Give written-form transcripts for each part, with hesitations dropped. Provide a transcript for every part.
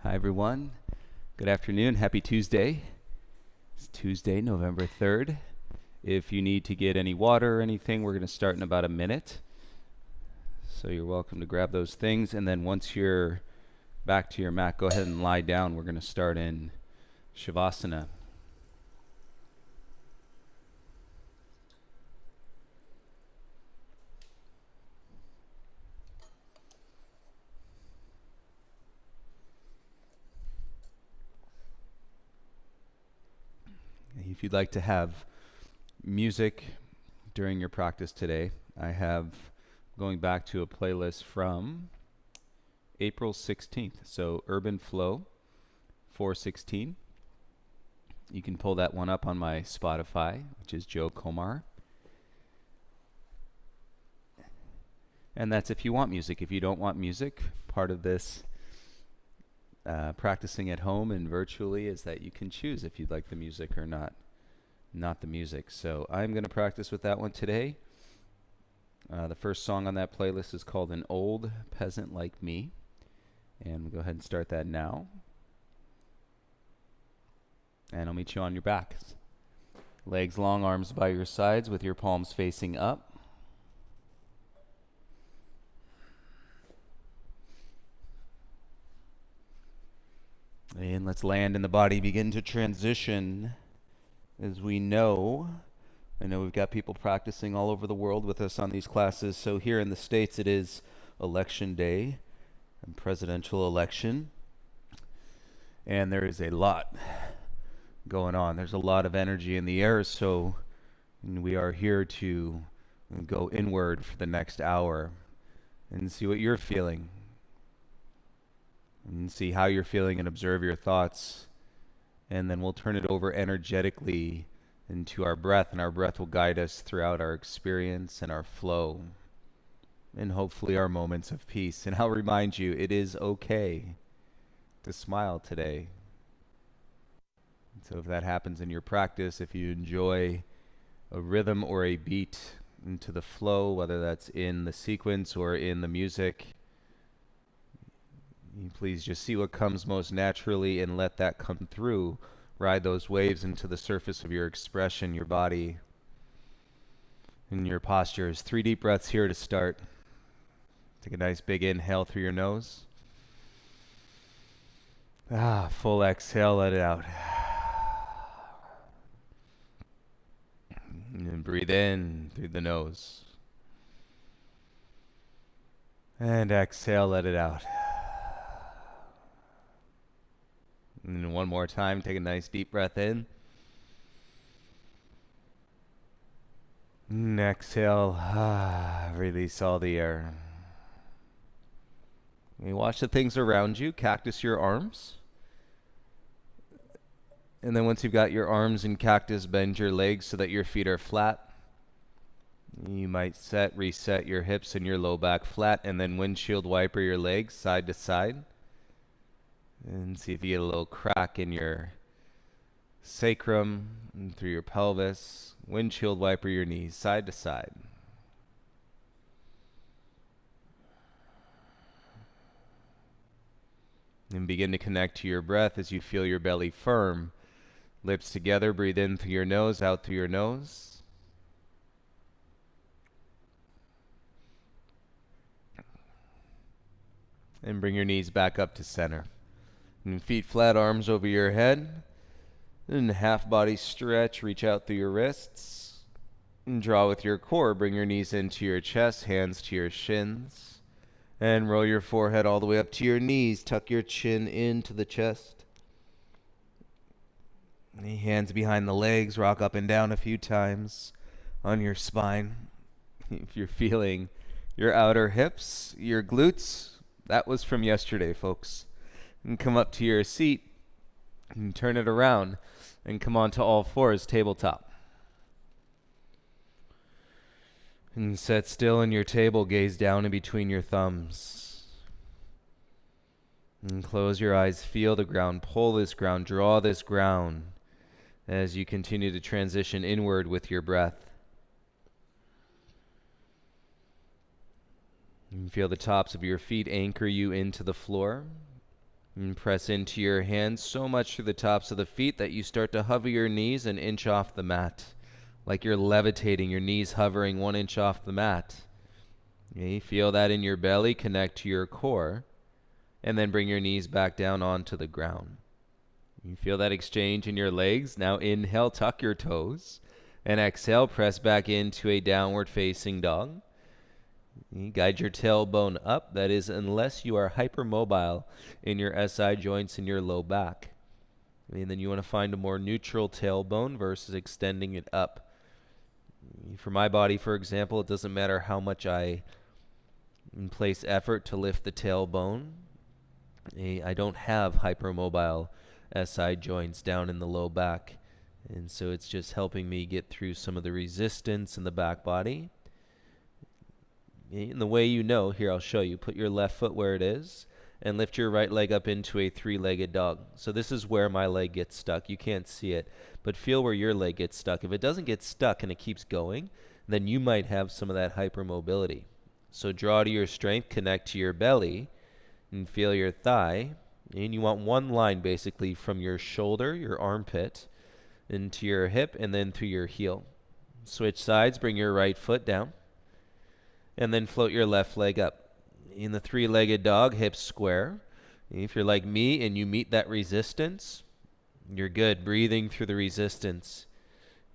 Hi, everyone. Good afternoon. Happy Tuesday. It's Tuesday, November 3rd. If you need to get any water or anything, we're going to start in about a minute. So you're welcome to grab those things. And then once you're back to your mat, go ahead and lie down. We're going to start in Shavasana. If you'd like to have music during your practice today, I have going back to a playlist from April 16th. So Urban Flow 416. You can pull that one up on my Spotify, which is Joe Komar. And that's if you want music. If you don't want music, part of this practicing at home and virtually is that you can choose if you'd like the music or not the music. So I'm going to practice with that one today. The first song on that playlist is called An Old Peasant Like Me. And we'll go ahead and start that now. And I'll meet you on your back. Legs long, arms by your sides with your palms facing up. And let's land in the body, begin to transition. As we know, I know we've got people practicing all over the world with us on these classes. So here in the States, it is election day and presidential election. And there is a lot going on. There's a lot of energy in the air. So we are here to go inward for the next hour and see what you're feeling. And see how you're feeling and observe your thoughts. And then we'll turn it over energetically into our breath, and our breath will guide us throughout our experience and our flow, and hopefully our moments of peace. And I'll remind you, it is okay to smile today. So if that happens in your practice, if you enjoy a rhythm or a beat into the flow, whether that's in the sequence or in the music, please just see what comes most naturally and let that come through. Ride those waves into the surface of your expression, your body, and your postures. 3 deep breaths here to start. Take a nice big inhale through your nose. Full exhale, let it out. And breathe in through the nose. And exhale, let it out. And one more time, take a nice deep breath in. And exhale, release all the air. You watch the things around you, cactus your arms. And then once you've got your arms in cactus, bend your legs so that your feet are flat. You might reset your hips and your low back flat, and then windshield wiper your legs side to side. And see if you get a little crack in your sacrum and through your pelvis. Windshield wiper your knees side to side. And begin to connect to your breath as you feel your belly firm. Lips together, breathe in through your nose, out through your nose. And bring your knees back up to center. And feet flat, arms over your head. And half body stretch, reach out through your wrists. And draw with your core, bring your knees into your chest, hands to your shins. And roll your forehead all the way up to your knees, tuck your chin into the chest. Hands behind the legs, rock up and down a few times on your spine. If you're feeling your outer hips, your glutes, that was from yesterday, folks. And come up to your seat and turn it around and come onto all fours, tabletop. And sit still in your table, gaze down in between your thumbs. And close your eyes, feel the ground, pull this ground, draw this ground as you continue to transition inward with your breath. And feel the tops of your feet anchor you into the floor. And press into your hands so much through the tops of the feet that you start to hover your knees an inch off the mat. Like you're levitating, your knees hovering 1 inch off the mat. Okay, feel that in your belly, connect to your core, and then bring your knees back down onto the ground. You feel that exchange in your legs. Now inhale, tuck your toes, and exhale, press back into a downward facing dog. You guide your tailbone up, that is, unless you are hypermobile in your SI joints in your low back. And then you want to find a more neutral tailbone versus extending it up. For my body, for example, it doesn't matter how much I place effort to lift the tailbone. I don't have hypermobile SI joints down in the low back. And so it's just helping me get through some of the resistance in the back body. In the way you know, here I'll show you. Put your left foot where it is and lift your right leg up into a three-legged dog. So this is where my leg gets stuck. You can't see it, but feel where your leg gets stuck. If it doesn't get stuck and it keeps going, then you might have some of that hypermobility. So draw to your strength, connect to your belly, and feel your thigh. And you want one line basically from your shoulder, your armpit, into your hip, and then through your heel. Switch sides, bring your right foot down, and then float your left leg up. In the three-legged dog, hips square. If you're like me and you meet that resistance, you're good. Breathing through the resistance.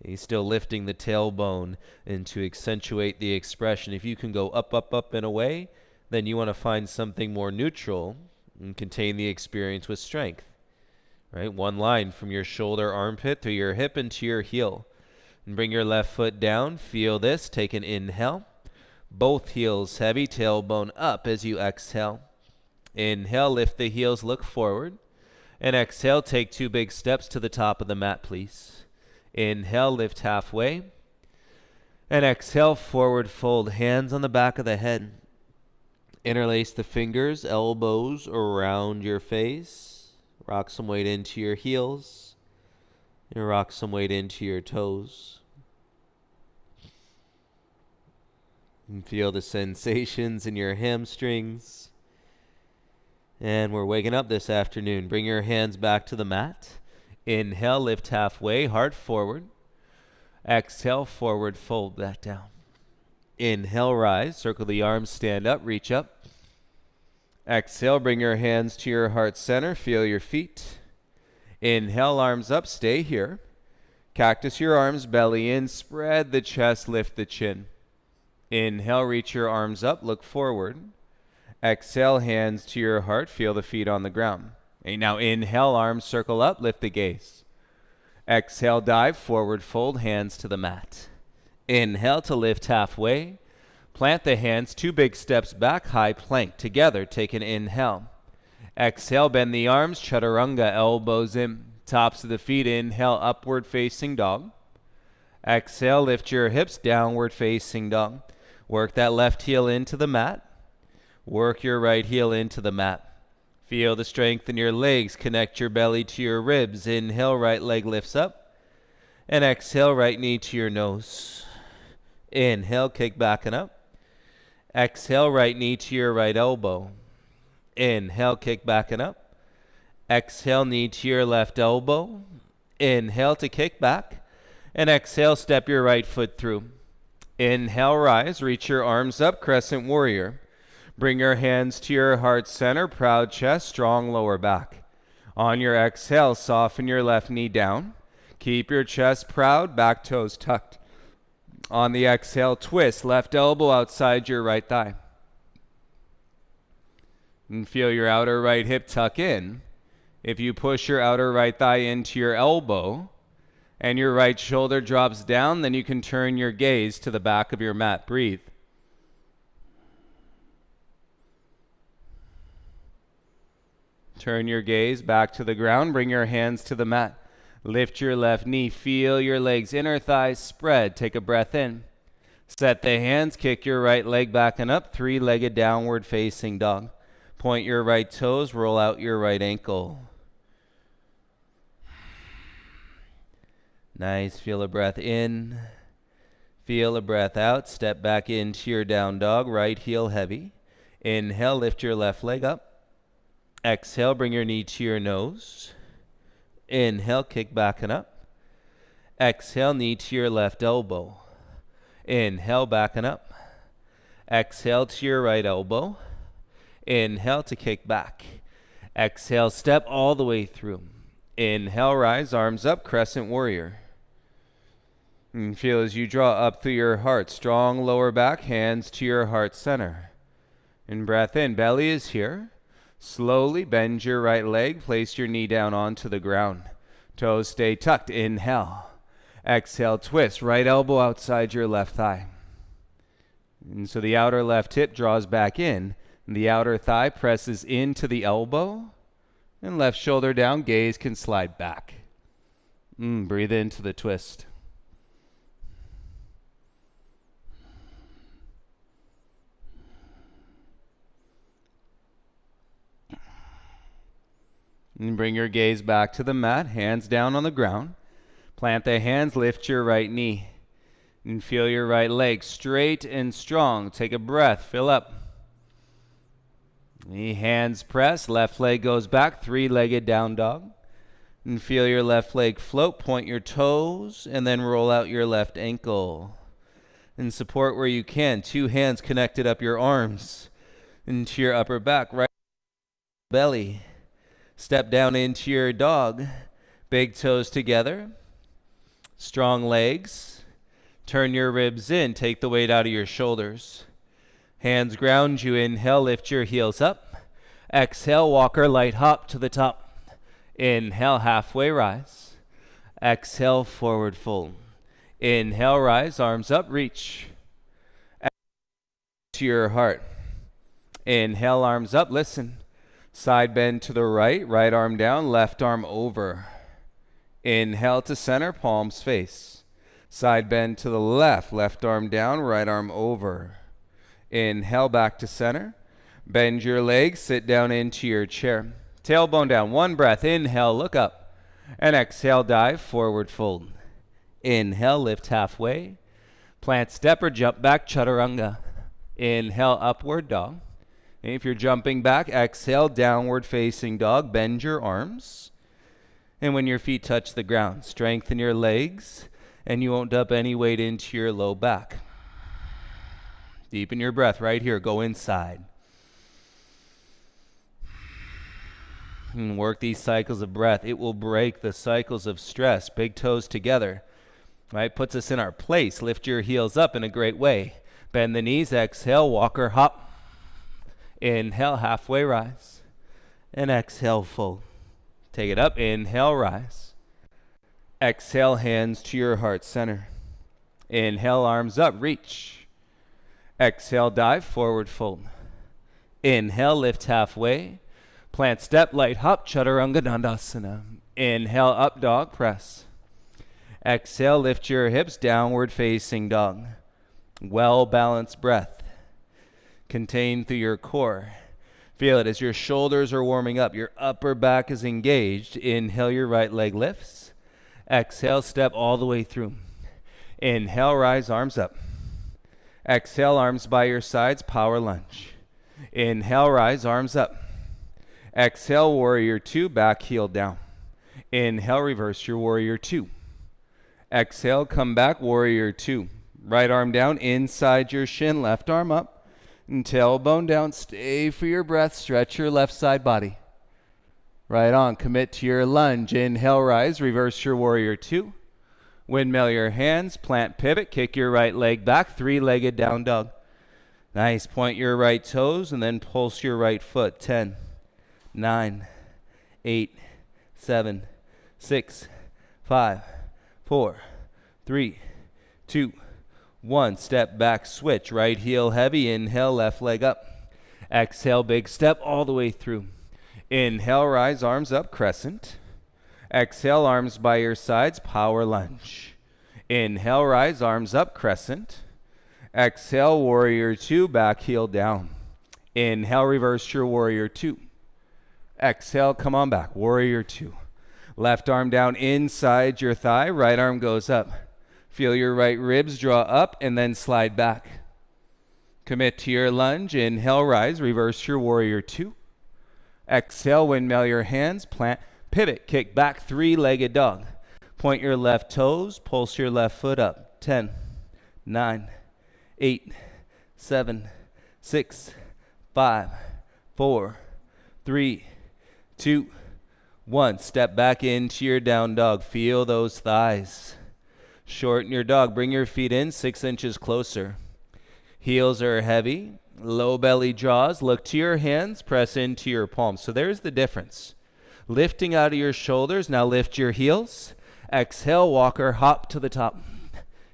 He's still lifting the tailbone and to accentuate the expression. If you can go up, up, up and away, then you want to find something more neutral and contain the experience with strength. Right? One line from your shoulder, armpit, through your hip into your heel. And bring your left foot down. Feel this. Take an inhale. Both heels heavy, tailbone up as you exhale. Inhale, lift the heels, look forward. And exhale, take 2 big steps to the top of the mat, please. Inhale, lift halfway. And exhale, forward fold, hands on the back of the head. Interlace the fingers, elbows around your face. Rock some weight into your heels. And rock some weight into your toes. And feel the sensations in your hamstrings. And we're waking up this afternoon. Bring your hands back to the mat. Inhale, lift halfway, heart forward. Exhale, forward, fold that down. Inhale, rise, circle the arms, stand up, reach up. Exhale, bring your hands to your heart center, feel your feet. Inhale, arms up, stay here. Cactus your arms, belly in, spread the chest, lift the chin. Inhale, reach your arms up, look forward. Exhale, hands to your heart, feel the feet on the ground. And now inhale, arms circle up, lift the gaze. Exhale, dive, forward fold, hands to the mat. Inhale to lift halfway. Plant the hands, 2 big steps back, high plank. Together, take an inhale. Exhale, bend the arms, chaturanga, elbows in. Tops of the feet, inhale, upward facing dog. Exhale, lift your hips, downward facing dog. Work that left heel into the mat. Work your right heel into the mat. Feel the strength in your legs. Connect your belly to your ribs. Inhale, right leg lifts up. And exhale, right knee to your nose. Inhale, kick back and up. Exhale, right knee to your right elbow. Inhale, kick back and up. Exhale, knee to your left elbow. Inhale to kick back. And exhale, step your right foot through. Inhale, rise, reach your arms up, crescent warrior. Bring your hands to your heart center, proud chest, strong lower back. On your exhale, soften your left knee down. Keep your chest proud, back toes tucked. On the exhale, twist, left elbow outside your right thigh. And feel your outer right hip tuck in. If you push your outer right thigh into your elbow, and your right shoulder drops down, then you can turn your gaze to the back of your mat. Breathe. Turn your gaze back to the ground. Bring your hands to the mat. Lift your left knee. Feel your legs, inner thighs spread. Take a breath in. Set the hands. Kick your right leg back and up. 3-legged downward facing dog. Point your right toes. Roll out your right ankle. Nice. Feel a breath in. Feel a breath out. Step back into your down dog. Right heel heavy. Inhale, lift your left leg up. Exhale, bring your knee to your nose. Inhale, kick back and up. Exhale, knee to your left elbow. Inhale, back and up. Exhale to your right elbow. Inhale to kick back. Exhale, step all the way through. Inhale, rise, arms up, crescent warrior. And feel as you draw up through your heart, strong lower back, hands to your heart center. And breath in, belly is here. Slowly bend your right leg, place your knee down onto the ground. Toes stay tucked, inhale. Exhale, twist, right elbow outside your left thigh. And so the outer left hip draws back in, and the outer thigh presses into the elbow, and left shoulder down, gaze can slide back. Breathe into the twist. And bring your gaze back to the mat, hands down on the ground. Plant the hands, lift your right knee. And feel your right leg straight and strong. Take a breath, fill up. The hands press, left leg goes back, three-legged down dog. And feel your left leg float, point your toes, and then roll out your left ankle. And support where you can. Two hands connected up your arms into your upper back, right belly. Step down into your dog. Big toes together. Strong legs. Turn your ribs in. Take the weight out of your shoulders. Hands ground you. Inhale, lift your heels up. Exhale, walker light hop to the top. Inhale, halfway rise. Exhale, forward fold. Inhale, rise, arms up, reach. Exhale to your heart. Inhale, arms up, listen. Side bend to the right, right arm down, left arm over. Inhale to center, palms face. Side bend to the left, left arm down, right arm over. Inhale back to center. Bend your legs, sit down into your chair. Tailbone down, one breath, inhale, look up. And exhale, dive, forward fold. Inhale, lift halfway. Plant step or jump back, chaturanga. Inhale, upward dog. If you're jumping back, exhale, downward facing dog. Bend your arms. And when your feet touch the ground, strengthen your legs, and you won't dump any weight into your low back. Deepen your breath right here. Go inside. And work these cycles of breath. It will break the cycles of stress. Big toes together. Right? Puts us in our place. Lift your heels up in a great way. Bend the knees. Exhale, walker hop. Inhale, halfway rise. And exhale, fold. Take it up. Inhale, rise. Exhale, hands to your heart center. Inhale, arms up, reach. Exhale, dive, forward fold. Inhale, lift halfway. Plant step, light hop, chaturanga dandasana. Inhale, up dog, press. Exhale, lift your hips, downward facing dog. Well-balanced breath. Contained through your core. Feel it as your shoulders are warming up. Your upper back is engaged. Inhale, your right leg lifts. Exhale, step all the way through. Inhale, rise, arms up. Exhale, arms by your sides, power lunge. Inhale, rise, arms up. Exhale, warrior two, back heel down. Inhale, reverse your warrior two. Exhale, come back, warrior two. Right arm down, inside your shin, left arm up. And tailbone down, stay for your breath, stretch your left side body. Right on, commit to your lunge. Inhale, rise, reverse your warrior two. Windmill your hands, plant pivot, kick your right leg back, three-legged down dog. Nice, point your right toes and then pulse your right foot. 10, 9, 8, 7, 6, 5, 4, 3, 2, 1. Step back, switch. Right heel heavy. Inhale, left leg up. Exhale, big step all the way through. Inhale, rise, arms up, crescent. Exhale, arms by your sides, power lunge. Inhale, rise, arms up, crescent. Exhale, warrior two, back heel down. Inhale, reverse your warrior two. Exhale, come on back, warrior two. Left arm down inside your thigh, right arm goes up. Feel your right ribs draw up and then slide back. Commit to your lunge. Inhale, rise, reverse your warrior two. Exhale, windmill your hands, plant, pivot, kick back, three-legged dog. Point your left toes, pulse your left foot up. 10, 9, 8, 7, 6, 5, 4, 3, 2, 1. Step back into your down dog. Feel those thighs. Shorten your dog. Bring your feet in 6 inches closer. Heels are heavy. Low belly draws. Look to your hands. Press into your palms. So there's the difference. Lifting out of your shoulders. Now lift your heels. Exhale, walker, hop to the top.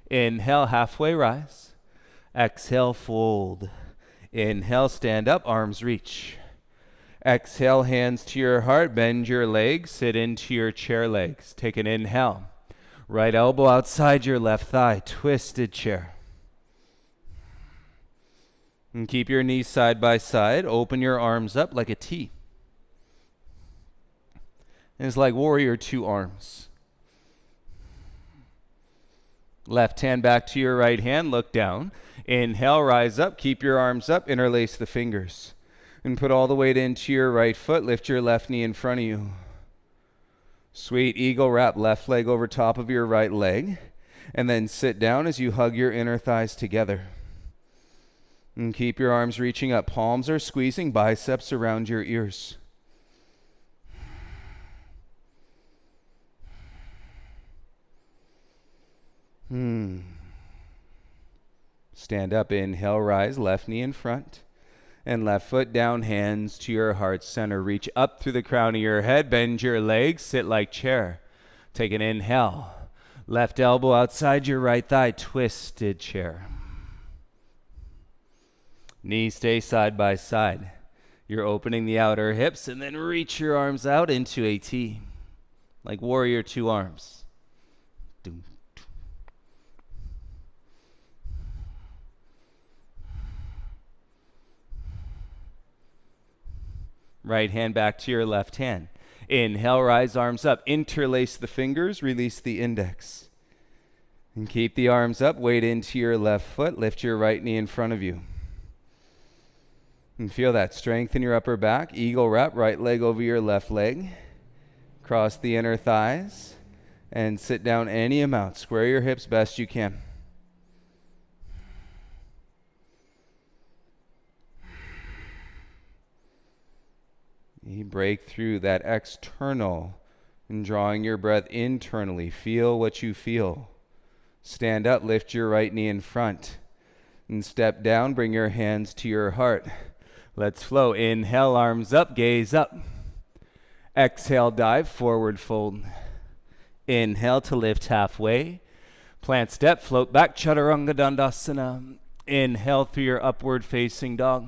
Inhale, halfway rise. Exhale, fold. Inhale, stand up, arms reach. Exhale, hands to your heart, bend your legs, sit into your chair legs. Take an inhale. Right elbow outside your left thigh, twisted chair. And keep your knees side by side. Open your arms up like a T. It's like warrior 2 arms. Left hand back to your right hand, look down. Inhale, rise up, keep your arms up, interlace the fingers. And put all the weight into your right foot, lift your left knee in front of you. Sweet eagle wrap, left leg over top of your right leg. And then sit down as you hug your inner thighs together. And keep your arms reaching up, palms are squeezing, biceps around your ears. Stand up, inhale, rise, left knee in front. And left foot down, hands to your heart center. Reach up through the crown of your head, bend your legs, sit like chair. Take an inhale. Left elbow outside your right thigh, twisted chair. Knees stay side by side. You're opening the outer hips and then reach your arms out into a T. Like warrior 2 arms. Doom. Right hand back to your left hand. Inhale, rise, arms up. Interlace the fingers, release the index. And keep the arms up, weight into your left foot. Lift your right knee in front of you. And feel that strength in your upper back. Eagle wrap, right leg over your left leg. Cross the inner thighs. And sit down any amount. Square your hips best you can. You break through that external and drawing your breath internally. Feel what you feel. Stand up, lift your right knee in front. And step down, bring your hands to your heart. Let's flow. Inhale, arms up, gaze up. Exhale, dive, forward fold. Inhale to lift halfway. Plant step, float back, Chaturanga Dandasana. Inhale through your upward facing dog.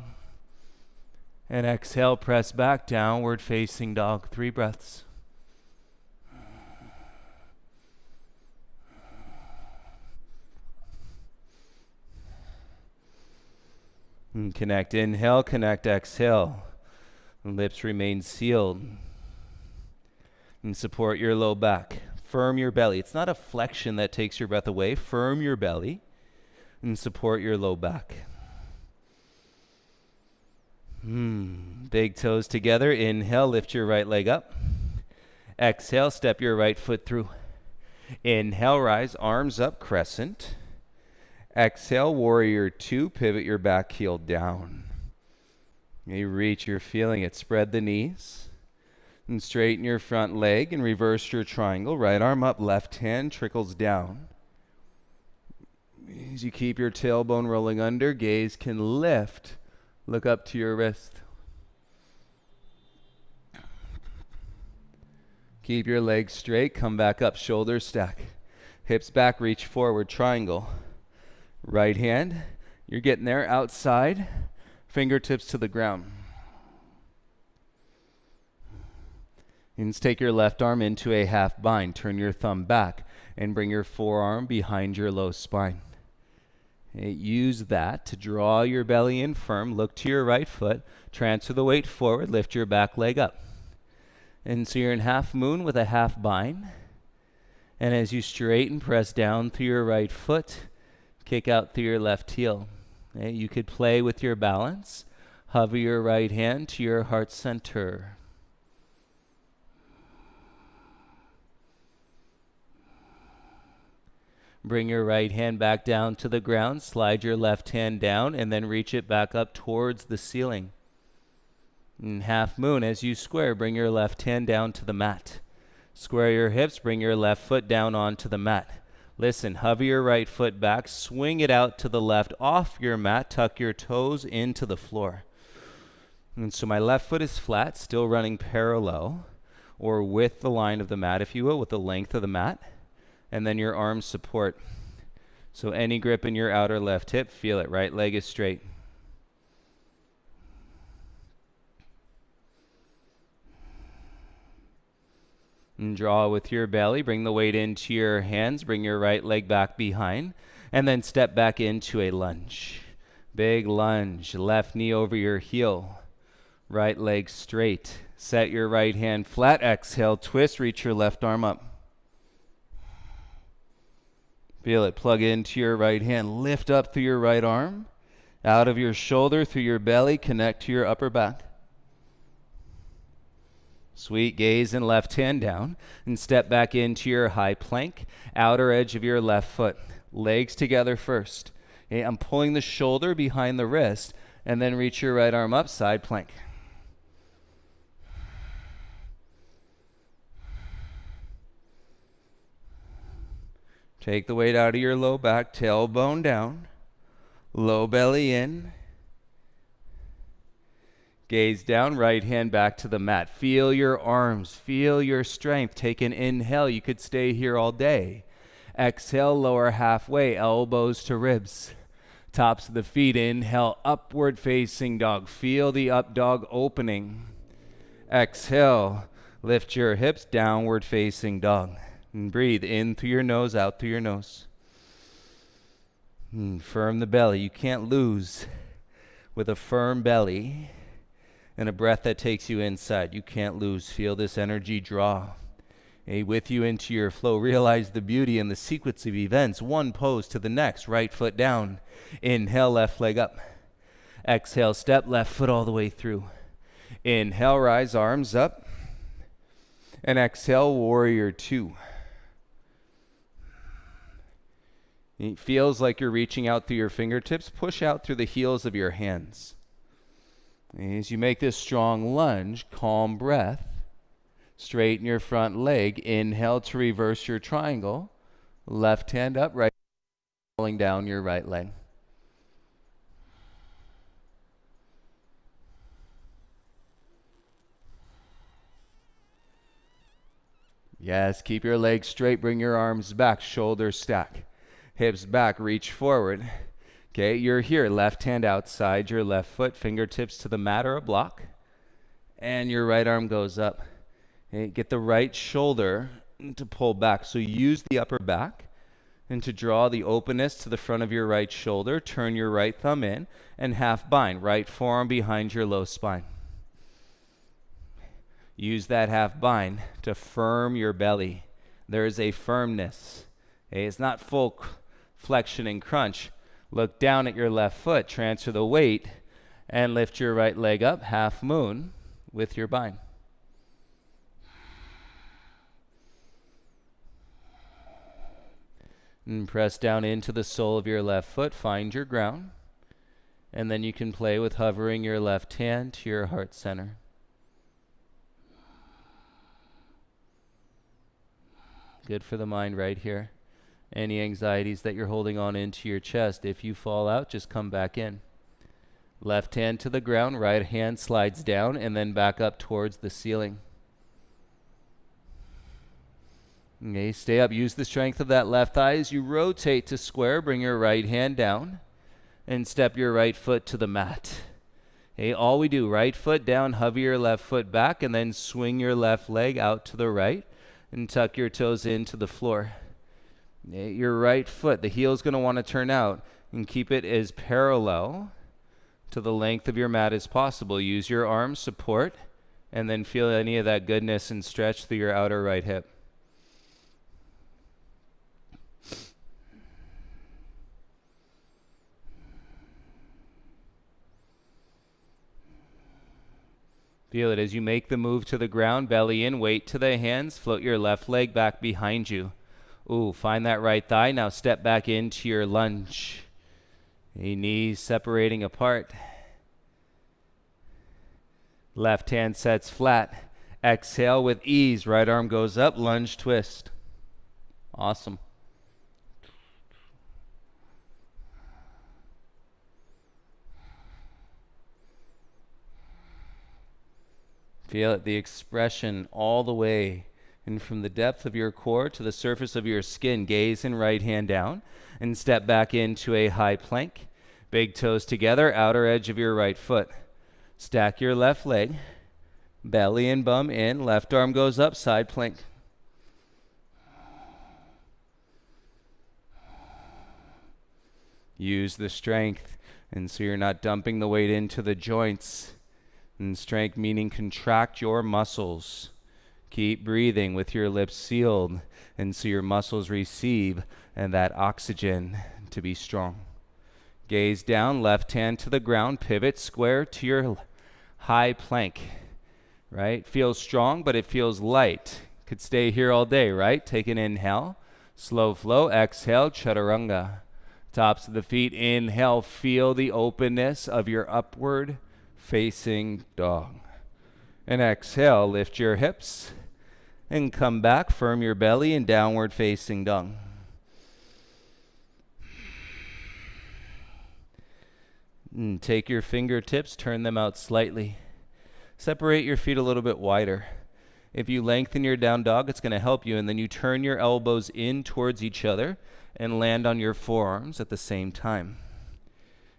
And exhale, press back, downward facing dog. 3 breaths. And connect, inhale, connect, exhale. Lips remain sealed. And support your low back. Firm your belly. It's not a flexion that takes your breath away. Firm your belly and support your low back. Big toes together. Inhale, lift your right leg up. Exhale, step your right foot through. Inhale, rise, arms up, crescent. Exhale, warrior 2, pivot your back heel down. You reach, you're feeling it. Spread the knees. And straighten your front leg and reverse your triangle. Right arm up, left hand trickles down. As you keep your tailbone rolling under, gaze can lift. Look up to your wrist. Keep your legs straight, come back up, shoulders stack. Hips back, reach forward, triangle. Right hand, you're getting there, outside, fingertips to the ground. And take your left arm into a half bind. Turn your thumb back and bring your forearm behind your low spine. Use that to draw your belly in firm. Look to your right foot. Transfer the weight forward. Lift your back leg up. And so you're in half moon with a half bind. And as you straighten, press down through your right foot. Kick out through your left heel. You could play with your balance. Hover your right hand to your heart center. Bring your right hand back down to the ground, slide your left hand down, and then reach it back up towards the ceiling. In half moon, as you square, bring your left hand down to the mat. Square your hips, bring your left foot down onto the mat. Listen, hover your right foot back, swing it out to the left off your mat, tuck your toes into the floor. And so my left foot is flat, still running parallel, or with the line of the mat, if you will, with the length of the mat. And then your arms support. So any grip in your outer left hip, feel it. Right leg is straight. And draw with your belly. Bring the weight into your hands. Bring your right leg back behind. And then step back into a lunge. Big lunge. Left knee over your heel. Right leg straight. Set your right hand flat. Exhale, twist. Reach your left arm up. Feel it. Plug into your right hand. Lift up through your right arm. Out of your shoulder, through your belly. Connect to your upper back. Sweet. Gaze and left hand down. And step back into your high plank. Outer edge of your left foot. Legs together first. Okay, I'm pulling the shoulder behind the wrist. And then reach your right arm up. Side plank. Take the weight out of your low back, tailbone down, low belly in. Gaze down, right hand back to the mat. Feel your arms, feel your strength. Take an inhale, you could stay here all day. Exhale, lower halfway, elbows to ribs. Tops of the feet, inhale, upward facing dog. Feel the up dog opening. Exhale, lift your hips, downward facing dog. And breathe in through your nose, out through your nose. And firm the belly. You can't lose with a firm belly and a breath that takes you inside. You can't lose. Feel this energy draw with you into your flow. Realize the beauty and the sequence of events. One pose to the next. Right foot down. Inhale, left leg up. Exhale, step left foot all the way through. Inhale, rise, arms up. And exhale, warrior two. It feels like you're reaching out through your fingertips. Push out through the heels of your hands. As you make this strong lunge, calm breath. Straighten your front leg. Inhale to reverse your triangle. Left hand up, right, pulling down your right leg. Yes, keep your legs straight. Bring your arms back. Shoulders stack. Hips back, reach forward. Okay, you're here. Left hand outside your left foot, fingertips to the mat or a block. And your right arm goes up. Okay, get the right shoulder to pull back. So use the upper back and to draw the openness to the front of your right shoulder. Turn your right thumb in and half bind. Right forearm behind your low spine. Use that half bind to firm your belly. There is a firmness. Okay, it's not full flexion and crunch. Look down at your left foot, transfer the weight, and lift your right leg up, half moon, with your bind. And press down into the sole of your left foot, find your ground, and then you can play with hovering your left hand to your heart center. Good for the mind right here. Any anxieties that you're holding on into your chest, if you fall out, just come back in. Left hand to the ground, right hand slides down and then back up towards the ceiling. Okay, stay up. Use the strength of that left thigh as you rotate to square. Bring your right hand down and step your right foot to the mat. Okay, all we do, right foot down, hover your left foot back, and then swing your left leg out to the right and tuck your toes into the floor. Your right foot, the heel is going to want to turn out, and keep it as parallel to the length of your mat as possible. Use your arm support, and then feel any of that goodness and stretch through your outer right hip. Feel it as you make the move to the ground, belly in, weight to the hands, float your left leg back behind you. Ooh, find that right thigh. Now step back into your lunge. Knees separating apart. Left hand sets flat. Exhale with ease. Right arm goes up, lunge twist. Awesome. Feel it, the expression all the way. And from the depth of your core to the surface of your skin, gaze and right hand down and step back into a high plank. Big toes together, outer edge of your right foot. Stack your left leg, belly and bum in, left arm goes up, side plank. Use the strength, and so you're not dumping the weight into the joints. And strength meaning contract your muscles. Keep breathing with your lips sealed, and so your muscles receive and that oxygen to be strong. Gaze down, left hand to the ground, pivot square to your high plank, right? Feels strong, but it feels light. Could stay here all day, right? Take an inhale, slow flow, exhale, chaturanga. Tops of the feet, inhale, feel the openness of your upward facing dog. And exhale, lift your hips and come back, firm your belly in downward facing dog. And take your fingertips, turn them out slightly. Separate your feet a little bit wider. If you lengthen your down dog, it's going to help you. And then you turn your elbows in towards each other and land on your forearms at the same time.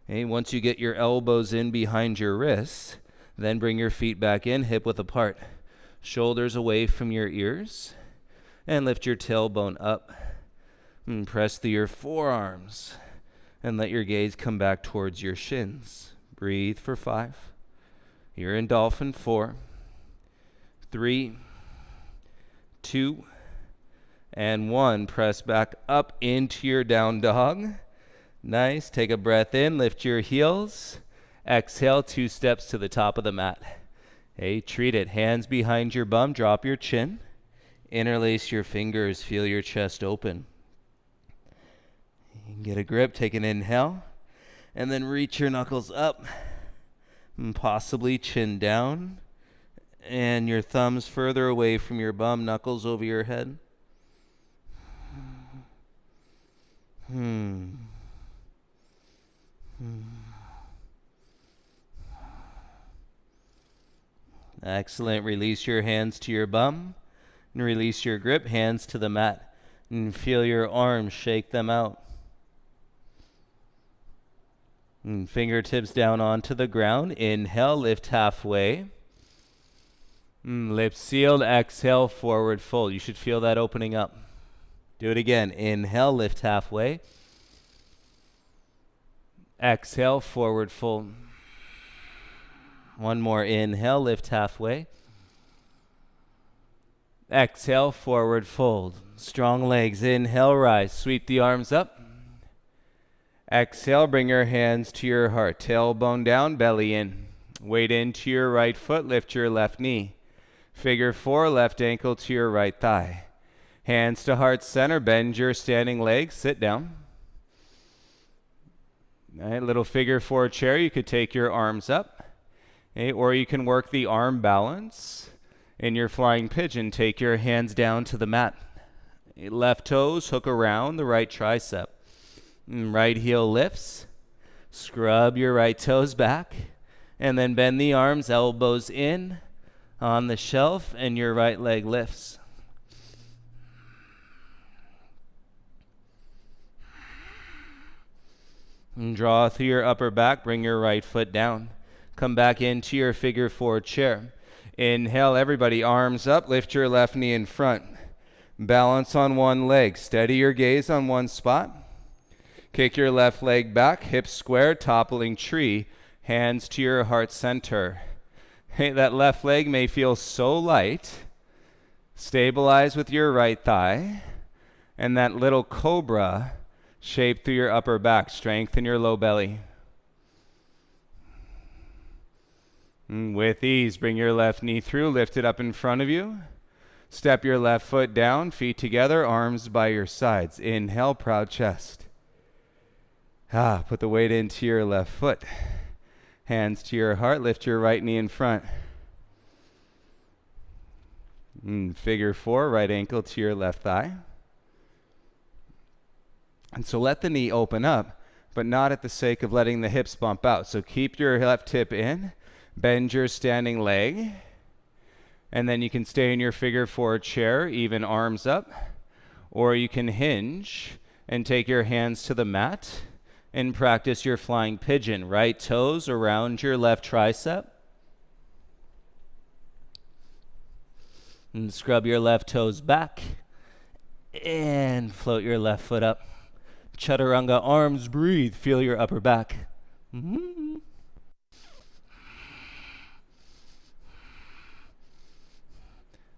Okay, once you get your elbows in behind your wrists, then bring your feet back in, hip width apart. Shoulders away from your ears. And lift your tailbone up. And press through your forearms. And let your gaze come back towards your shins. Breathe for 5. You're in dolphin 4, 3, 2, and 1. Press back up into your down dog. Nice. Take a breath in. Lift your heels. Exhale, 2 steps to the top of the mat. Hey, treat it. Hands behind your bum. Drop your chin. Interlace your fingers. Feel your chest open. You can get a grip. Take an inhale. And then reach your knuckles up. And possibly chin down. And your thumbs further away from your bum. Knuckles over your head. Excellent. Release your hands to your bum and release your grip. Hands to the mat and feel your arms shake them out. And fingertips down onto the ground. Inhale, lift halfway. Lips sealed. Exhale, forward fold. You should feel that opening up. Do it again. Inhale, lift halfway. Exhale, forward fold. One more. Inhale, lift halfway. Exhale, forward fold. Strong legs. Inhale, rise. Sweep the arms up. Exhale, bring your hands to your heart. Tailbone down, belly in. Weight into your right foot. Lift your left knee. Figure 4, left ankle to your right thigh. Hands to heart center. Bend your standing legs. Sit down. All right, little figure 4 chair. You could take your arms up. Okay, or you can work the arm balance. In your flying pigeon, take your hands down to the mat. Left toes hook around the right tricep. Right heel lifts. Scrub your right toes back. And then bend the arms, elbows in on the shelf, and your right leg lifts. And draw through your upper back, bring your right foot down. Come back into your figure 4 chair. Inhale, everybody, arms up, lift your left knee in front. Balance on one leg, steady your gaze on one spot. Kick your left leg back, hips square, toppling tree, hands to your heart center. Hey, that left leg may feel so light. Stabilize with your right thigh. And that little cobra shape through your upper back. Strengthen your low belly. With ease, bring your left knee through, lift it up in front of you. Step your left foot down, feet together, arms by your sides. Inhale, proud chest. Put the weight into your left foot. Hands to your heart, lift your right knee in front. Figure 4, right ankle to your left thigh. And so let the knee open up, but not at the sake of letting the hips bump out. So keep your left hip in, bend your standing leg, and then you can stay in your figure 4 chair, even arms up, or you can hinge and take your hands to the mat and practice your flying pigeon. Right toes around your left tricep. And scrub your left toes back and float your left foot up. Chaturanga, arms, breathe, feel your upper back.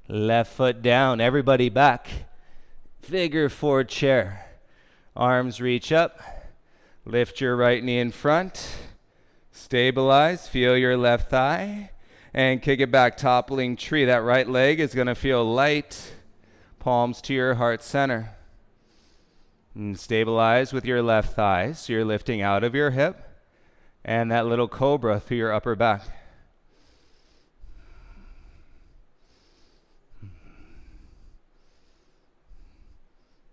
Left foot down, everybody back. Figure 4 chair. Arms reach up. Lift your right knee in front. Stabilize, feel your left thigh. And kick it back, toppling tree. That right leg is going to feel light. Palms to your heart center. And stabilize with your left thigh. So you're lifting out of your hip. And that little cobra through your upper back.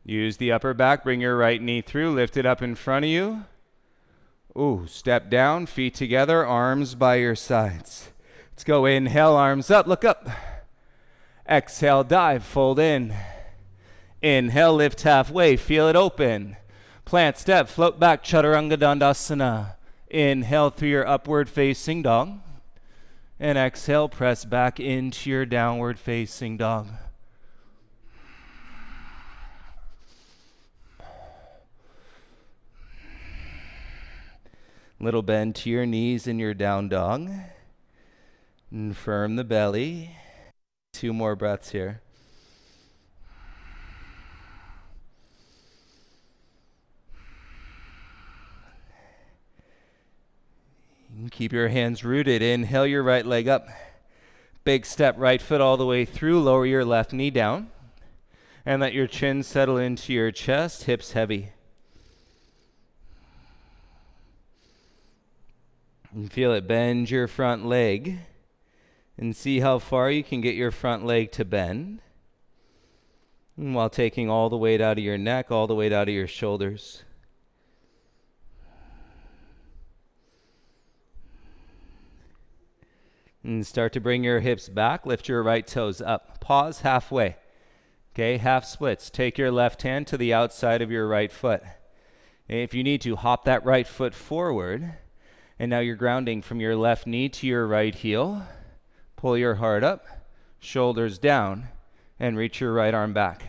Use the upper back, bring your right knee through, lift it up in front of you. Step down, feet together, arms by your sides. Let's go. Inhale, arms up, look up. Exhale, dive, fold in. Inhale, lift halfway, feel it open. Plant, step, float back, Chaturanga Dandasana. Inhale through your upward facing dog. And exhale, press back into your downward facing dog. Little bend to your knees in your down dog. And firm the belly. 2 more breaths here. And keep your hands rooted. Inhale your right leg up. Big step, right foot all the way through. Lower your left knee down. And let your chin settle into your chest, hips heavy. And feel it, bend your front leg and see how far you can get your front leg to bend. And while taking all the weight out of your neck, all the weight out of your shoulders. And start to bring your hips back, lift your right toes up. Pause halfway. Okay, half splits. Take your left hand to the outside of your right foot. And if you need to, hop that right foot forward. And now you're grounding from your left knee to your right heel. Pull your heart up, shoulders down, and reach your right arm back.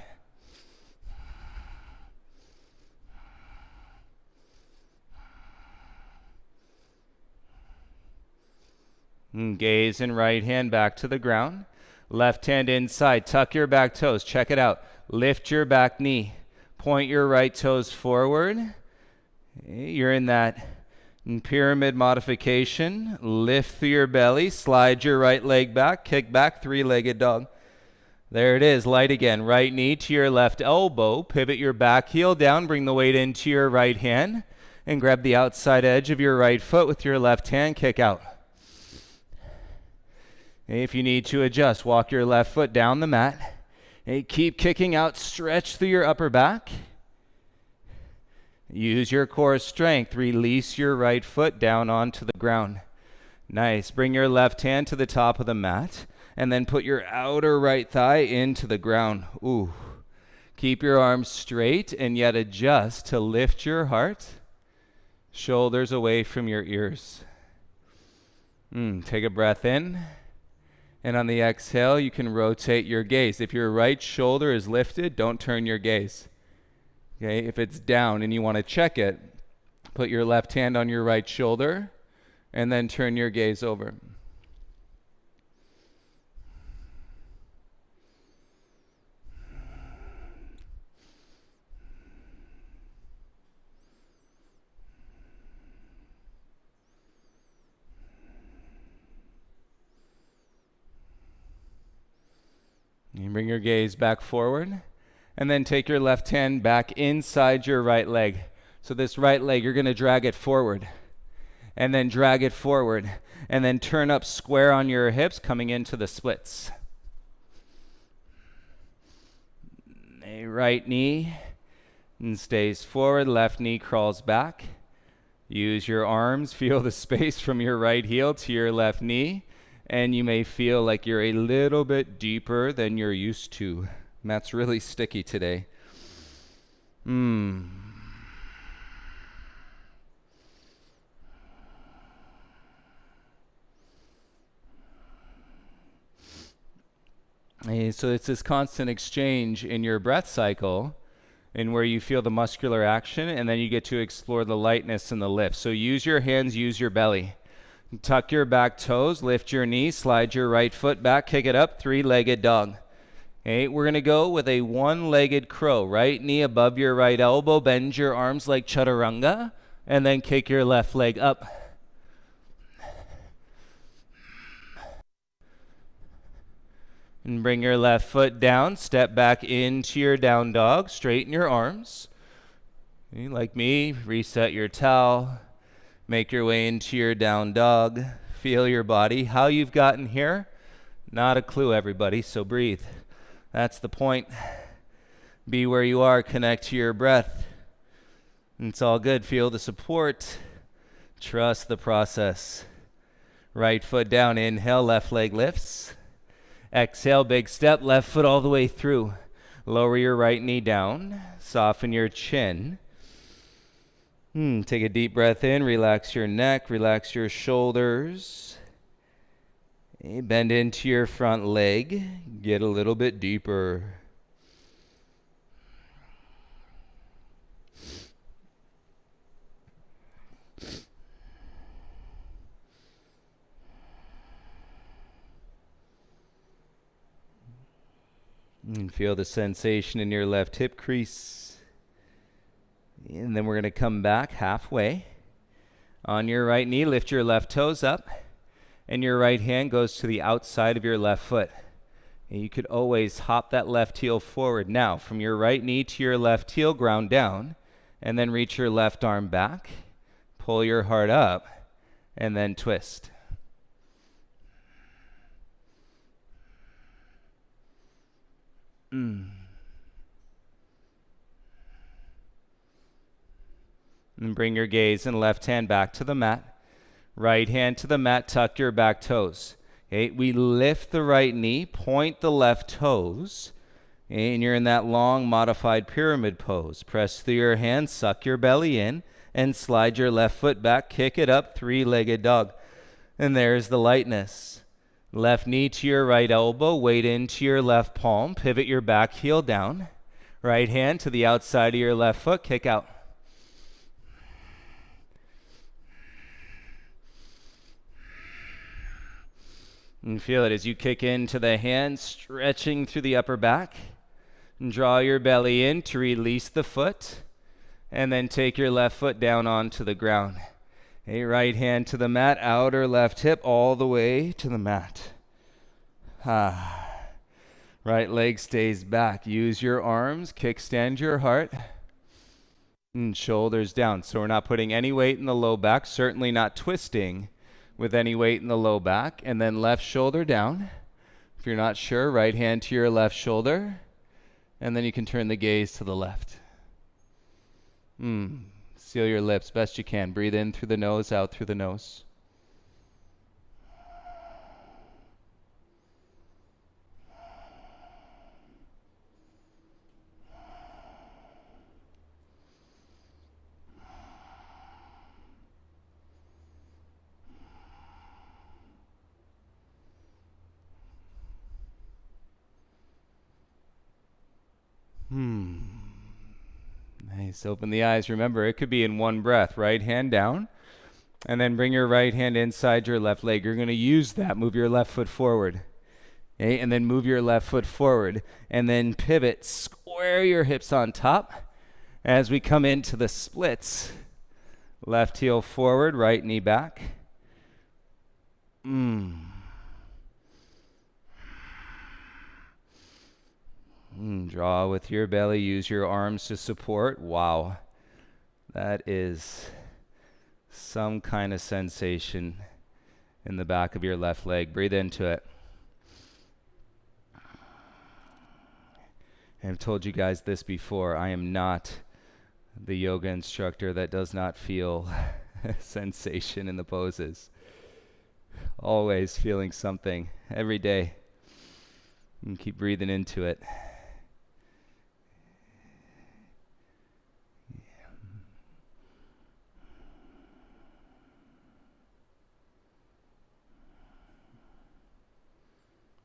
And gaze and right hand back to the ground. Left hand inside, tuck your back toes. Check it out. Lift your back knee. Point your right toes forward. You're in that pyramid modification. Lift through your belly, slide your right leg back, kick back, 3-legged dog. There it is, light again. Right knee to your left elbow, pivot your back heel down, bring the weight into your right hand, and grab the outside edge of your right foot with your left hand, kick out. If you need to adjust, walk your left foot down the mat, and keep kicking out, stretch through your upper back. Use your core strength. Release your right foot down onto the ground. Nice. Bring your left hand to the top of the mat and then put your outer right thigh into the ground. Keep your arms straight and yet adjust to lift your heart. Shoulders away from your ears. Take a breath in. And on the exhale, you can rotate your gaze. If your right shoulder is lifted, don't turn your gaze. Okay, if it's down and you want to check it, put your left hand on your right shoulder and then turn your gaze over. You bring your gaze back forward, and then take your left hand back inside your right leg. So this right leg, you're going to drag it forward, and then drag it forward, and then turn up square on your hips, coming into the splits. A right knee and stays forward, left knee crawls back. Use your arms, feel the space from your right heel to your left knee, and you may feel like you're a little bit deeper than you're used to. Matt's really sticky today. So it's this constant exchange in your breath cycle and where you feel the muscular action, and then you get to explore the lightness and the lift. So use your hands, use your belly. Tuck your back toes, lift your knees, slide your right foot back, kick it up, three-legged dog. Okay, we're going to go with a one-legged crow. Right knee above your right elbow, bend your arms like chaturanga, and then kick your left leg up. And bring your left foot down, step back into your down dog, straighten your arms. Okay, like me, reset your towel, make your way into your down dog, feel your body. How you've gotten here, not a clue, everybody, so breathe. That's the point. Be where you are, connect to your breath. It's all good, feel the support, trust the process. Right foot down, inhale, left leg lifts. Exhale, big step, left foot all the way through. Lower your right knee down, soften your chin. Take a deep breath in, relax your neck, relax your shoulders. Okay, bend into your front leg, get a little bit deeper. And feel the sensation in your left hip crease. And then we're going to come back halfway. On your right knee, lift your left toes up. And your right hand goes to the outside of your left foot. And you could always hop that left heel forward. Now, from your right knee to your left heel, ground down. And then reach your left arm back. Pull your heart up. And then twist. And bring your gaze and left hand back to the mat. Right hand to the mat, tuck your back toes. Okay, we lift the right knee, point the left toes, and you're in that long modified pyramid pose. Press through your hands, suck your belly in, and slide your left foot back, kick it up, three-legged dog. And there's the lightness. Left knee to your right elbow, weight into your left palm, pivot your back heel down. Right hand to the outside of your left foot, kick out. And feel it as you kick into the hand, stretching through the upper back. And draw your belly in to release the foot. And then take your left foot down onto the ground. A right hand to the mat, outer left hip all the way to the mat. Right leg stays back. Use your arms, kickstand your heart. And shoulders down. So we're not putting any weight in the low back, certainly not twisting with any weight in the low back. And then left shoulder down. If you're not sure, right hand to your left shoulder. And then you can turn the gaze to the left. Seal your lips best you can. Breathe in through the nose, out through the nose. Nice. Open the eyes. Remember, it could be in one breath. Right hand down. And then bring your right hand inside your left leg. You're going to use that. Move your left foot forward. Okay? And then move your left foot forward. And then pivot. Square your hips on top. As we come into the splits. Left heel forward, right knee back. Draw with your belly. Use your arms to support. Wow. That is some kind of sensation in the back of your left leg. Breathe into it. I've told you guys this before. I am not the yoga instructor that does not feel sensation in the poses. Always feeling something every day. And keep breathing into it.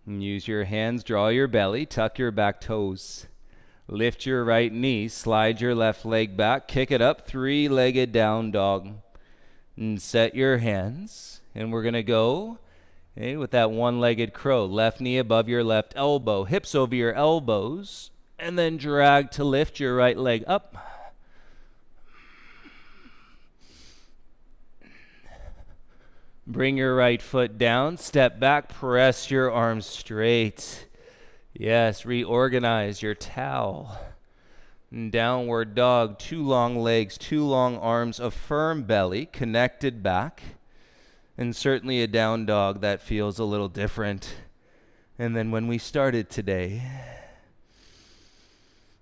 And use your hands, draw your belly, tuck your back toes. Lift your right knee, slide your left leg back, kick it up, three-legged down dog. And set your hands, and we're going to go with that one-legged crow. Left knee above your left elbow, hips over your elbows, and then drag to lift your right leg up. Bring your right foot down, step back, press your arms straight. Yes, reorganize your towel. Downward dog, two long legs, two long arms, a firm belly, connected back. And certainly a down dog that feels a little different. And then when we started today,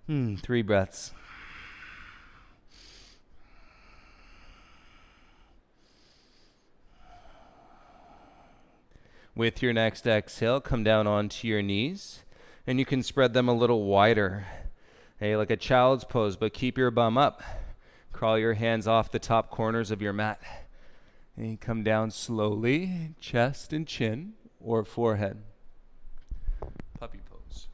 3 breaths. With your next exhale, come down onto your knees, and you can spread them a little wider. Hey, like a child's pose, but keep your bum up. Crawl your hands off the top corners of your mat. And you come down slowly, chest and chin, or forehead. Puppy pose.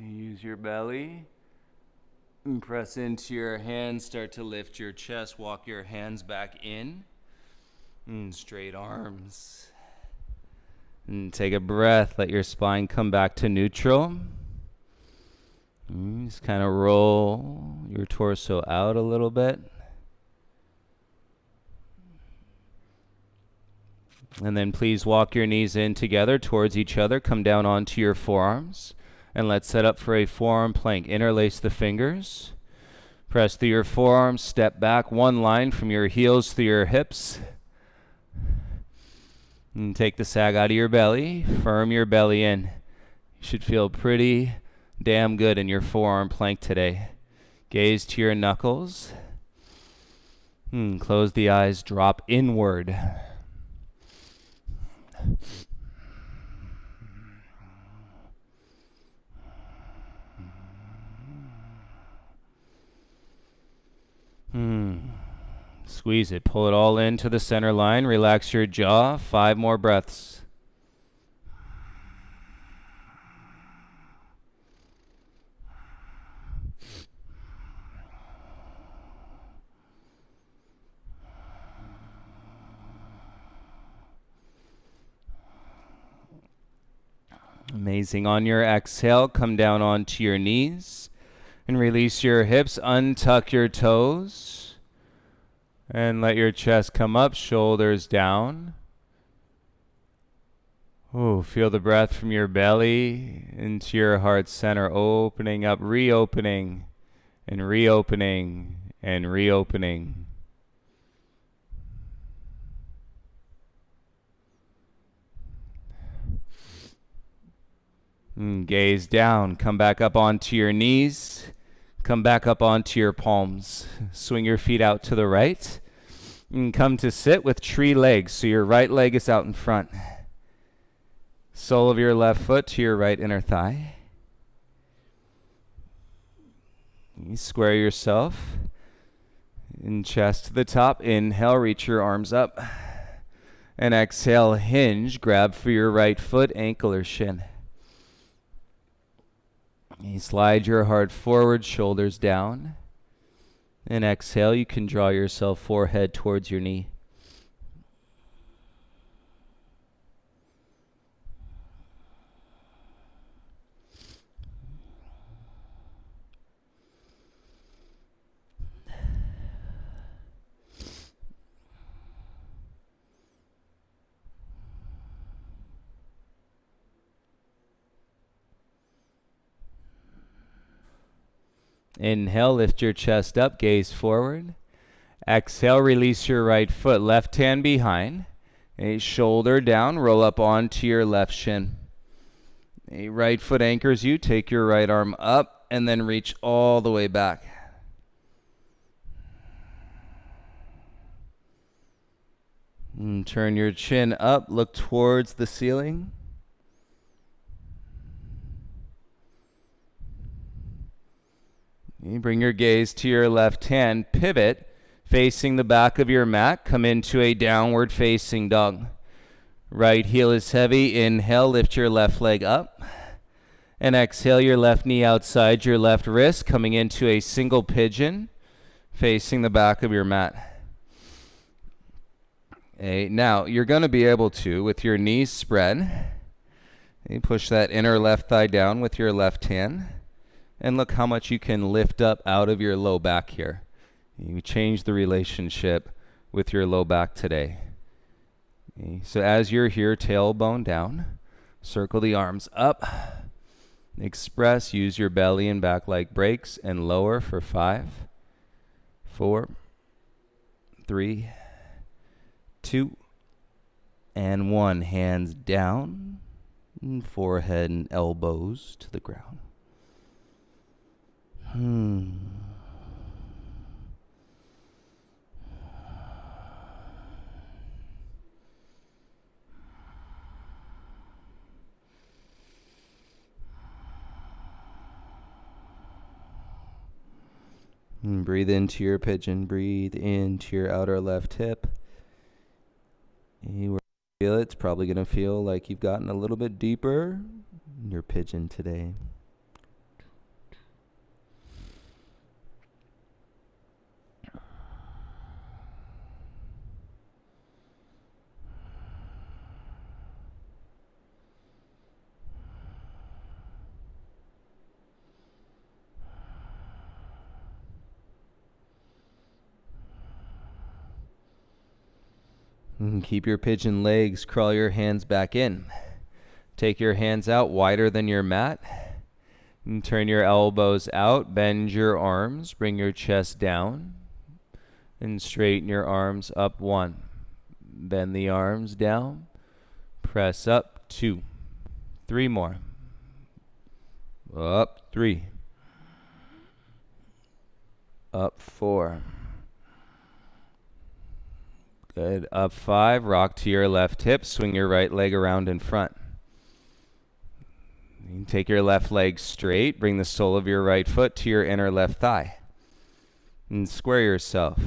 Use your belly and press into your hands. Start to lift your chest. Walk your hands back in. And straight arms. And take a breath. Let your spine come back to neutral. Just kind of roll your torso out a little bit. And then please walk your knees in together towards each other. Come down onto your forearms. And let's set up for a forearm plank. Interlace the fingers. Press through your forearms. Step back one line from your heels through your hips. And take the sag out of your belly. Firm your belly in. You should feel pretty damn good in your forearm plank today. Gaze to your knuckles. Close the eyes. Drop inward. Squeeze it. Pull it all into the center line. Relax your jaw. 5 more breaths. Amazing. On your exhale, come down onto your knees and release your hips. Untuck your toes. And let your chest come up, shoulders down. Feel the breath from your belly into your heart center, opening up, reopening, and reopening, and reopening. Gaze down, come back up onto your knees. Come back up onto your palms. Swing your feet out to the right. And come to sit with tree legs. So your right leg is out in front. sole of your left foot to your right inner thigh. You square yourself. And chest to the top. Inhale, reach your arms up. And exhale, hinge. Grab for your right foot, ankle or shin. You slide your heart forward, shoulders down. And exhale, you can draw yourself forehead towards your knee. Inhale, lift your chest up, gaze forward. Exhale, release your right foot, left hand behind. A shoulder down, roll up onto your left shin. A right foot anchors you, take your right arm up, and then reach all the way back. And turn your chin up, look towards the ceiling. You bring your gaze to your left hand, pivot, facing the back of your mat, come into a downward facing dog. Right heel is heavy, inhale, lift your left leg up. And exhale, your left knee outside your left wrist, coming into a single pigeon, facing the back of your mat. Okay, now, you're going to be able to, with your knees spread, push that inner left thigh down with your left hand. And look how much you can lift up out of your low back here. You change the relationship with your low back today. Okay, so as you're here, tailbone down, circle the arms up. Express, use your belly and back like brakes, and lower for 5, 4, 3, 2, and 1. Hands down, and forehead and elbows to the ground. And breathe into your pigeon. Breathe into your outer left hip. You feel it. It's probably going to feel like you've gotten a little bit deeper in your pigeon today. Keep your pigeon legs, crawl your hands back in. Take your hands out wider than your mat. And turn your elbows out, bend your arms, bring your chest down. And straighten your arms up 1. Bend the arms down. Press up 2. 3 more. Up 3. Up 4. Good. Up 5. Rock to your left hip. Swing your right leg around in front. You can take your left leg straight. Bring the sole of your right foot to your inner left thigh. And square yourself.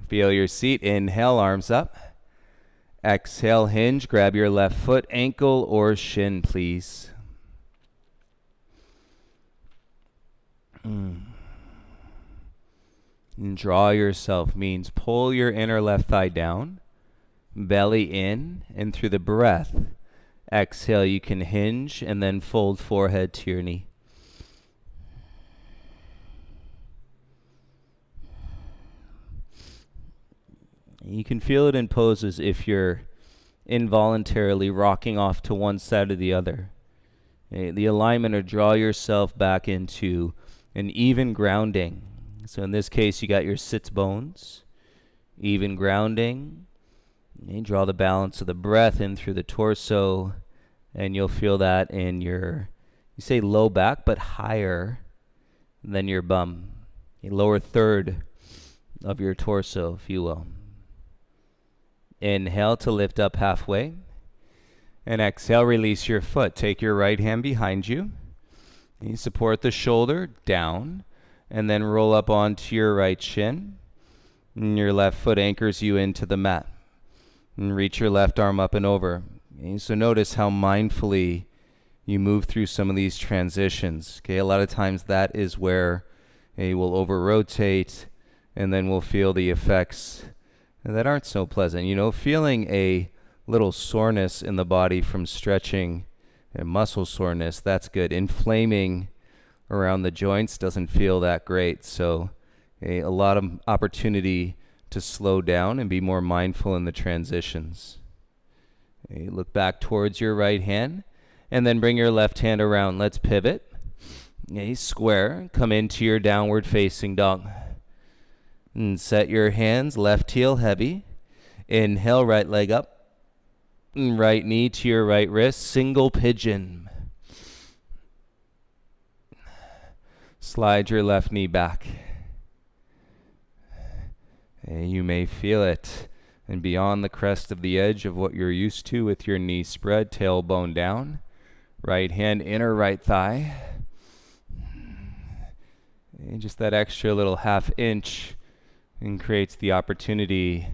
Feel your seat. Inhale, arms up. Exhale, hinge. Grab your left foot, ankle or shin, please. And draw yourself means pull your inner left thigh down, belly in, and through the breath, exhale, you can hinge and then fold forehead to your knee. You can feel it in poses if you're involuntarily rocking off to one side or the other. The alignment, or draw yourself back into an even grounding. So in this case, you got your sits bones, even grounding. And draw the balance of the breath in through the torso, and you'll feel that in your, you say low back, but higher than your bum. A lower third of your torso, if you will. Inhale to lift up halfway. And exhale, release your foot. Take your right hand behind you. You support the shoulder down, and then roll up onto your right shin. And your left foot anchors you into the mat. And reach your left arm up and over. Okay, so notice how mindfully you move through some of these transitions. Okay, a lot of times that is where we'll over-rotate, and then we'll feel the effects that aren't so pleasant. You know, feeling a little soreness in the body from stretching and muscle soreness, that's good. Inflaming around the joints doesn't feel that great. So a lot of opportunity to slow down and be more mindful in the transitions. Look back towards your right hand, and then bring your left hand around. Let's pivot. Square. Come into your downward facing dog. And set your hands, left heel heavy. Inhale, right leg up. Right knee to your right wrist. Single pigeon. Slide your left knee back. You may feel it. And beyond the crest of the edge of what you're used to with your knee spread, tailbone down. Right hand, inner right thigh. And just that extra little half inch and creates the opportunity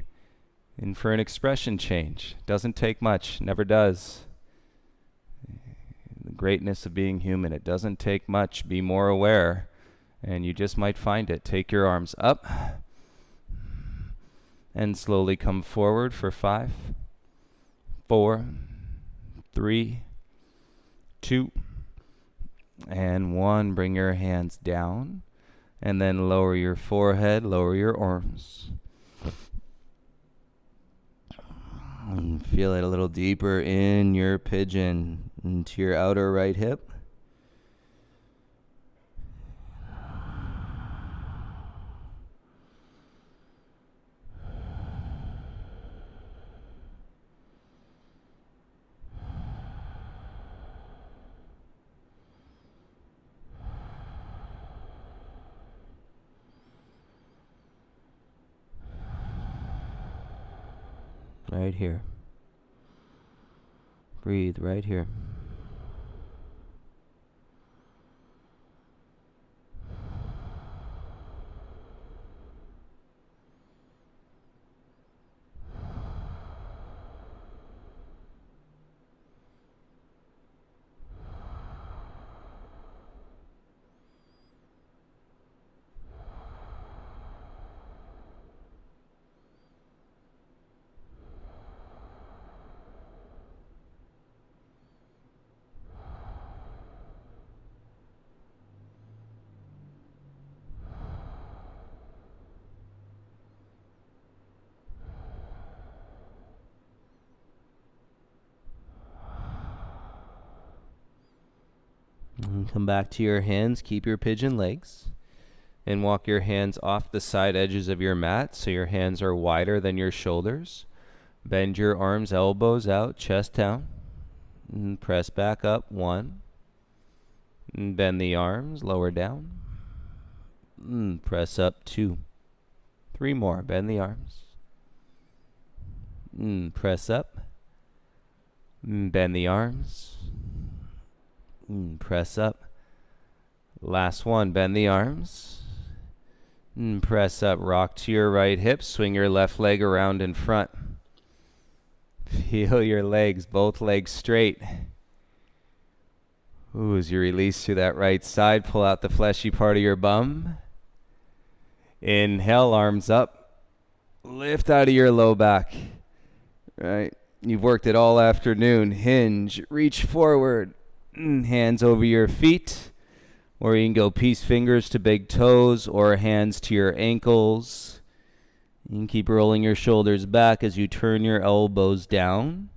for an expression change. Doesn't take much, never does. The greatness of being human, it doesn't take much. Be more aware, and you just might find it. Take your arms up and slowly come forward for 5, 4, 3, 2, and 1. Bring your hands down, and then lower your forehead, lower your arms. And feel it a little deeper in your pigeon, into your outer right hip. Right here. Breathe right here. And come back to your hands. Keep your pigeon legs. And walk your hands off the side edges of your mat so your hands are wider than your shoulders. Bend your arms, elbows out, chest down. And press back up. 1. And bend the arms, lower down. And press up. 2. 3 more. Bend the arms. And press up. And bend the arms. Press up. Last one. Bend the arms. Press up. Rock to your right hip. Swing your left leg around in front. Feel your legs, both legs straight. Ooh, as you release to that right side, pull out the fleshy part of your bum. Inhale, arms up. Lift out of your low back. Right. You've worked it all afternoon. Hinge. Reach forward. Hands over your feet, or you can go peace fingers to big toes or hands to your ankles. You can keep rolling your shoulders back as you turn your elbows down.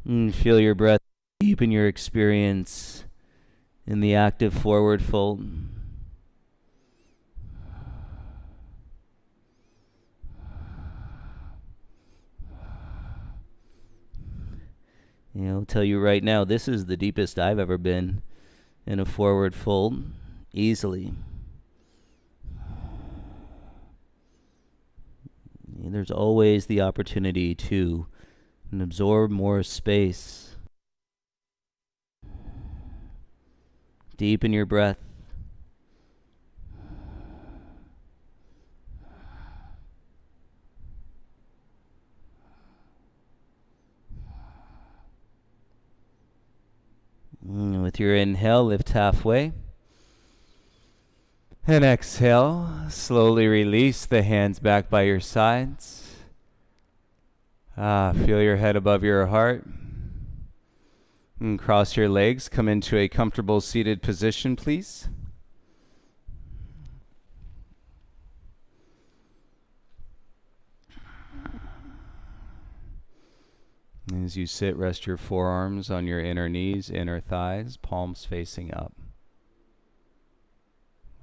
And feel your breath deepen your experience in the active forward fold. I'll tell you right now, this is the deepest I've ever been in a forward fold, easily. There's always the opportunity to and absorb more space. Deepen your breath. With your inhale, lift halfway. And exhale, slowly release the hands back by your sides. Feel your head above your heart. And cross your legs, come into a comfortable seated position, please. As you sit, rest your forearms on your inner knees, inner thighs, palms facing up.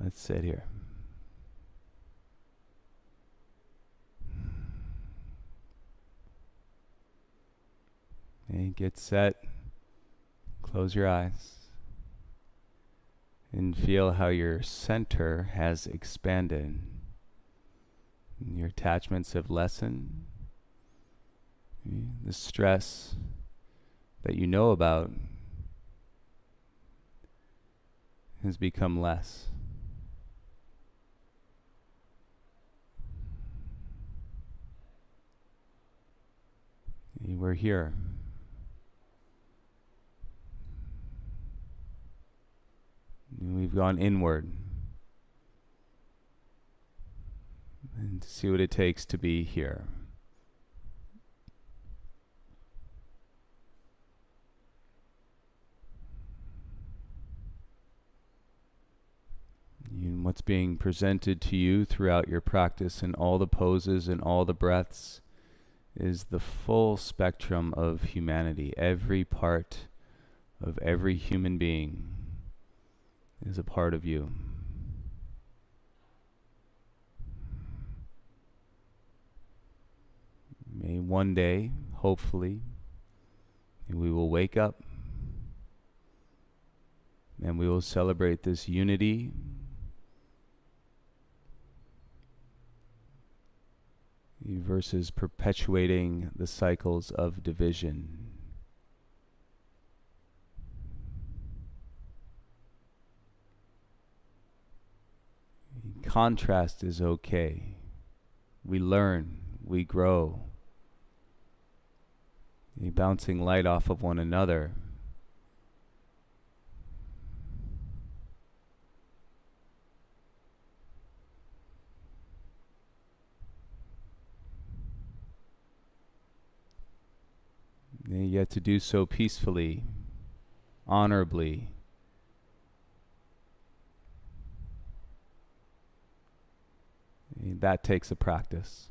Let's sit here. And get set. Close your eyes. And feel how your center has expanded. Your attachments have lessened. The stress that you know about has become less. We're here. We've gone inward and to see what it takes to be here. And what's being presented to you throughout your practice in all the poses and all the breaths is the full spectrum of humanity. Every part of every human being is a part of you. May one day, hopefully, we will wake up and we will celebrate this unity versus perpetuating the cycles of division. Contrast is okay. We learn, we grow. Bouncing light off of one another. Yet to do so peacefully, honorably. That takes a practice.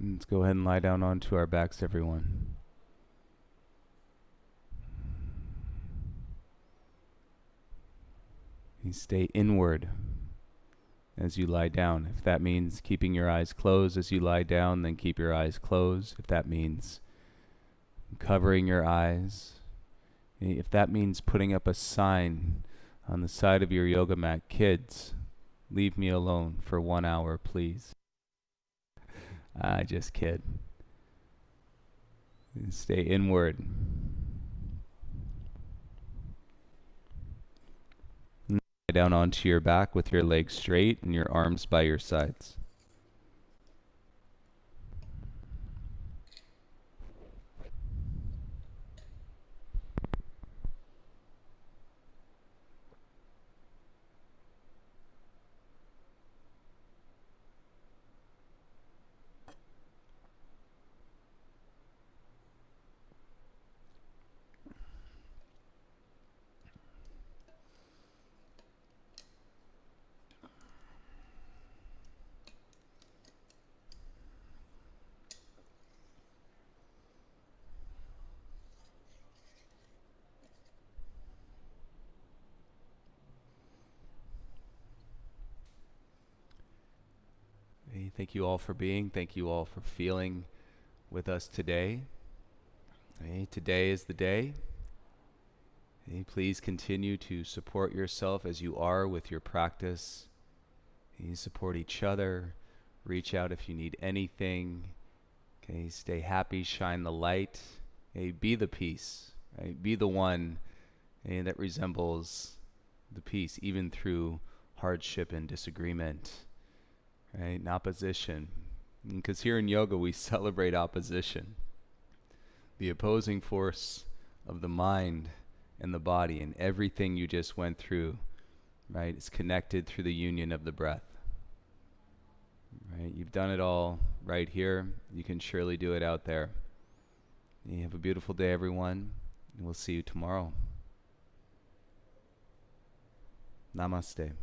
Let's go ahead and lie down onto our backs, everyone. You stay inward as you lie down. If that means keeping your eyes closed as you lie down, then keep your eyes closed. If that means covering your eyes, if that means putting up a sign on the side of your yoga mat, kids, leave me alone for 1 hour, please. I just kid. Stay inward. Lie down onto your back with your legs straight and your arms by your sides. Thank you all for being. Thank you all for feeling with us today. Today is the day. Please continue to support yourself as you are with your practice. Support each other. Reach out if you need anything. Stay happy, shine the light. Be the peace. Be the one that resembles the peace, even through hardship and disagreement, and opposition. Because here in yoga, we celebrate opposition, the opposing force of the mind and the body, and everything you just went through, right, is connected through the union of the breath. Right? You've done it all right here. You can surely do it out there. You have a beautiful day, everyone, and we'll see you tomorrow. Namaste.